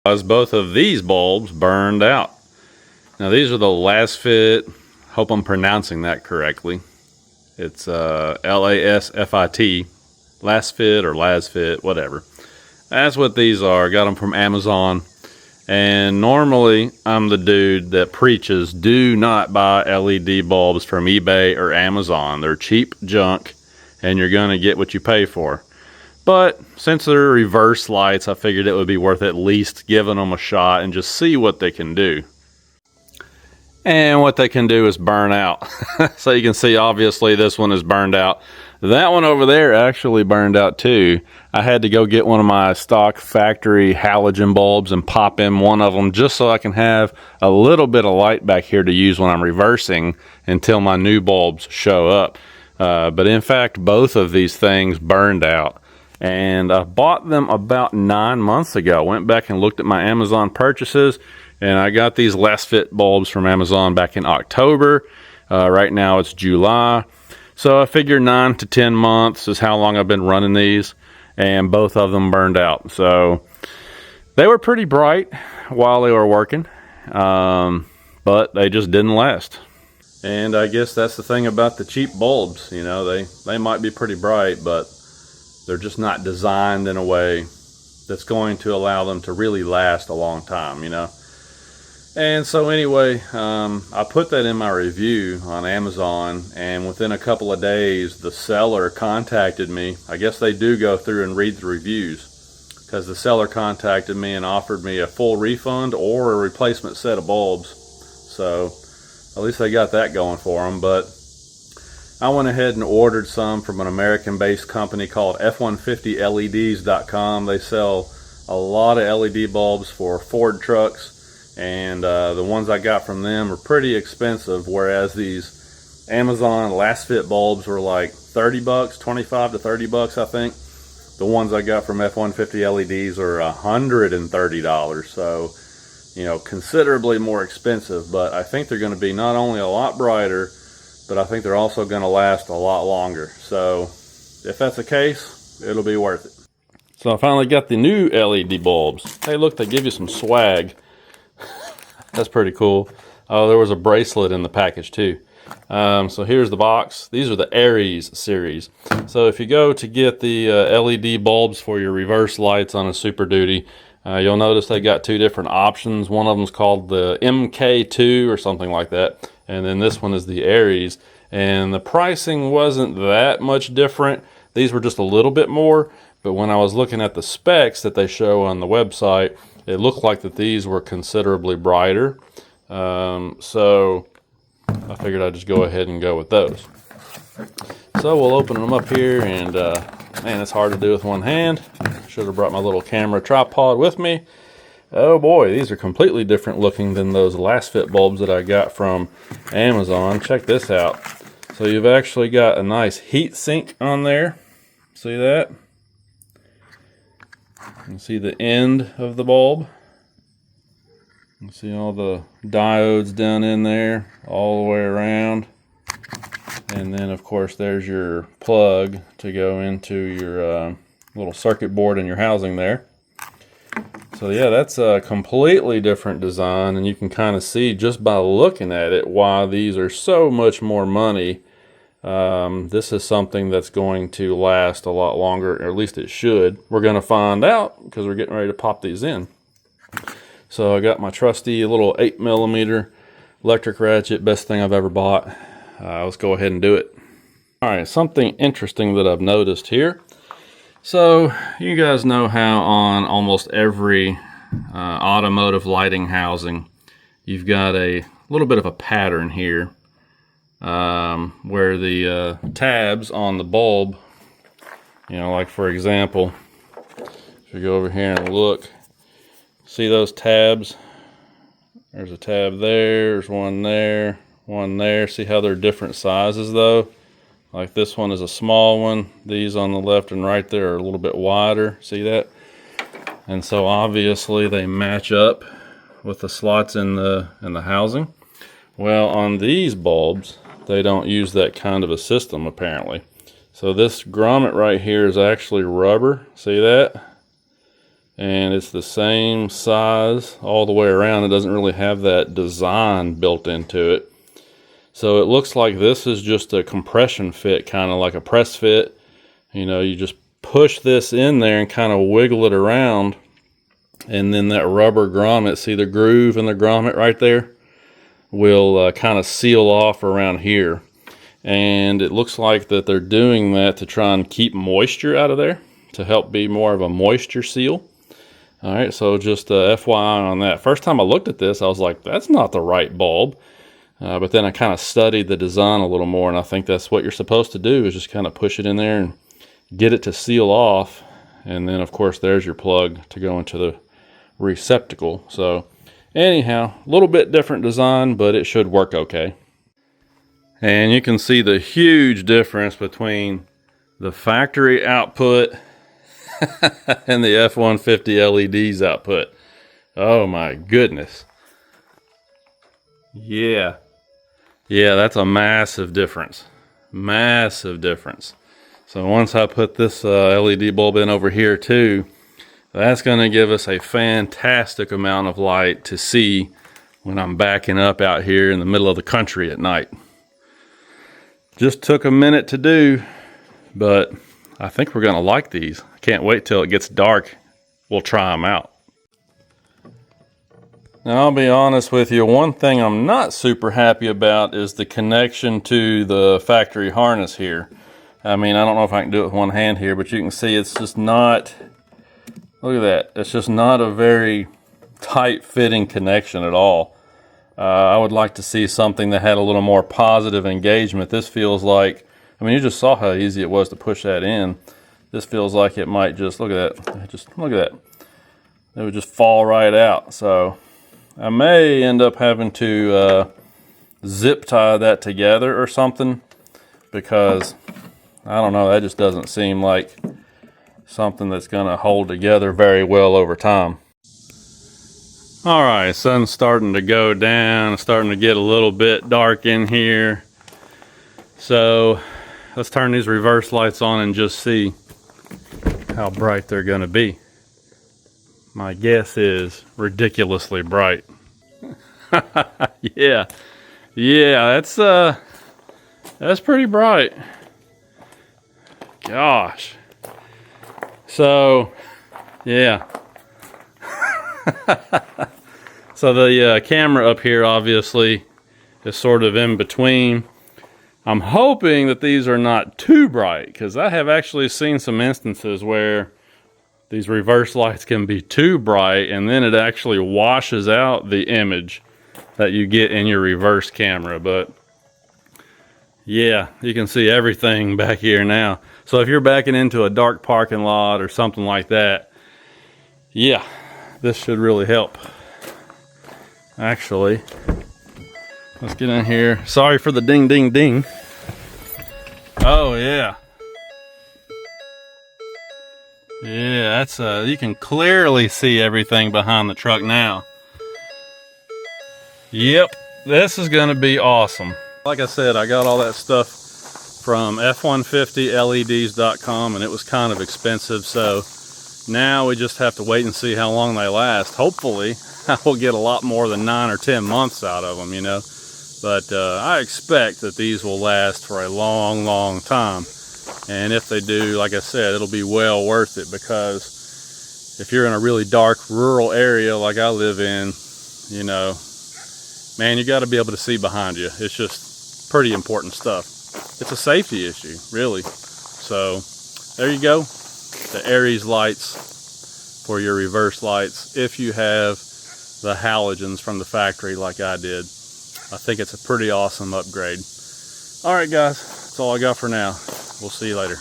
As both of these bulbs burned out. Now these are the LASFIT, hope I'm pronouncing that correctly. It's LASFIT, LASFIT or LASFIT, whatever. That's what these are. Got them from Amazon. And normally I'm the dude that preaches do not buy LED bulbs from eBay or Amazon. They're cheap junk and you're gonna get what you pay for. But since they're reverse lights, I figured it would be worth at least giving them a shot and just see what they can do. And what they can do is burn out. So you can see, obviously, this one is burned out. That one over there actually burned out too. I had to go get one of my stock factory halogen bulbs and pop in one of them just so I can have a little bit of light back here to use when I'm reversing until my new bulbs show up. But in fact, both of these things burned out. And I bought them about 9 months ago. Went back and looked at my Amazon purchases, and I got these LASFIT bulbs from Amazon back in October. Right now it's July. So I figure 9 to 10 months is how long I've been running these, and both of them burned out. So they were pretty bright while they were working, but they just didn't last. And I guess that's the thing about the cheap bulbs. You know, they might be pretty bright, but they're just not designed in a way that's going to allow them to really last a long time, you know. And so anyway, I put that in my review on Amazon, and within a couple of days the seller contacted me. I guess they do go through and read the reviews, because the seller contacted me and offered me a full refund or a replacement set of bulbs. So at least they got that going for them. But I went ahead and ordered some from an American-based company called F-150 LEDs.com. They sell a lot of LED bulbs for Ford trucks, and the ones I got from them are pretty expensive, whereas these Amazon LASFIT bulbs were like 30 bucks, 25 to 30 bucks, I think. The ones I got from F-150 LEDs are $130, so, you know, considerably more expensive, but I think they're going to be not only a lot brighter, but I think they're also going to last a lot longer. So if that's the case, it'll be worth it. So I finally got the new LED bulbs. Hey, look, they give you some swag. That's pretty cool. Oh, there was a bracelet in the package too. So here's the box. These are the ARES series. So if you go to get the LED bulbs for your reverse lights on a Super Duty, you'll notice they got two different options. One of them is called the MK2 or something like that. And then this one is the ARES. And the pricing wasn't that much different. These were just a little bit more. But when I was looking at the specs that they show on the website, it looked like that these were considerably brighter. So I figured I'd just go ahead and go with those. So we'll open them up here, and man, it's hard to do with one hand. Should have brought my little camera tripod with me. Oh boy, these are completely different looking than those LASFIT bulbs that I got from Amazon. Check this out. So you've actually got a nice heat sink on there. See that? You can see the end of the bulb. You can see all the diodes down in there, all the way around. And then of course there's your plug to go into your little circuit board in your housing there. So yeah, that's a completely different design, and you can kind of see just by looking at it why these are so much more money. This is something that's going to last a lot longer, or at least it should. We're going to find out because we're getting ready to pop these in. So I got my trusty little 8mm electric ratchet, best thing I've ever bought. Let's go ahead and do it. All right, something interesting that I've noticed here. So you guys know how on almost every automotive lighting housing, you've got a little bit of a pattern here where the tabs on the bulb, you know, like for example, if you go over here and look, see those tabs? There's a tab there, there's one there, one there. See how they're different sizes though? Like this one is a small one. These on the left and right there are a little bit wider. See that? And so obviously they match up with the slots in the housing. Well, on these bulbs, they don't use that kind of a system apparently. So this grommet right here is actually rubber. See that? and it's the same size all the way around. It doesn't really have that design built into it. So it looks like this is just a compression fit, kind of like a press fit. You know, you just push this in there and kind of wiggle it around, and then that rubber grommet, see the groove in the grommet right there, will kind of seal off around here. And it looks like that they're doing that to try and keep moisture out of there, to help be more of a moisture seal. All right, so just FYI on that. First time I looked at this, I was like, that's not the right bulb. But then I kind of studied the design a little more, and I think that's what you're supposed to do, is just kind of push it in there and get it to seal off. And then, of course, there's your plug to go into the receptacle. So anyhow, a little bit different design, but it should work okay. And you can see the huge difference between the factory output and the F-150 LEDs output. Oh my goodness. Yeah, that's a massive difference. Massive difference. So once I put this LED bulb in over here too, that's going to give us a fantastic amount of light to see when I'm backing up out here in the middle of the country at night. Just took a minute to do, but I think we're going to like these. I can't wait till it gets dark. We'll try them out. Now, I'll be honest with you, one thing I'm not super happy about is the connection to the factory harness here. I mean, I don't know if I can do it with one hand here, but you can see it's just not, look at that. It's just not a very tight fitting connection at all. I would like to see something that had a little more positive engagement. This feels like, I mean, you just saw how easy it was to push that in. This feels like it might just, look at that, just look at that. It would just fall right out. So I may end up having to zip tie that together or something, because I don't know, that just doesn't seem like something that's gonna hold together very well over time. All right, sun's starting to go down, it's starting to get a little bit dark in here. So let's turn these reverse lights on and just see how bright they're gonna be. My guess is ridiculously bright. Yeah, that's pretty bright. Gosh. So, yeah. So the camera up here obviously is sort of in between. I'm hoping that these are not too bright, because I have actually seen some instances where these reverse lights can be too bright, and then it actually washes out the image that you get in your reverse camera. But yeah, you can see everything back here now. So if you're backing into a dark parking lot or something like that, yeah, this should really help. Actually, let's get in here. Sorry for the ding, ding, ding. Oh yeah. Yeah, that's you can clearly see everything behind the truck now. Yep, this is gonna be awesome. Like I said, I got all that stuff from F-150LEDs.com, and it was kind of expensive, so now we just have to wait and see how long they last. Hopefully, I will get a lot more than 9 or 10 months out of them, you know. But I expect that these will last for a long, long time. And if they do, like I said, it'll be well worth it, because if you're in a really dark rural area like I live in, you know, man, you got to be able to see behind you. It's just pretty important stuff. It's a safety issue, really. So there you go. The ARES lights for your reverse lights, if you have the halogens from the factory like I did. I think it's a pretty awesome upgrade. All right, guys, that's all I got for now. We'll see you later.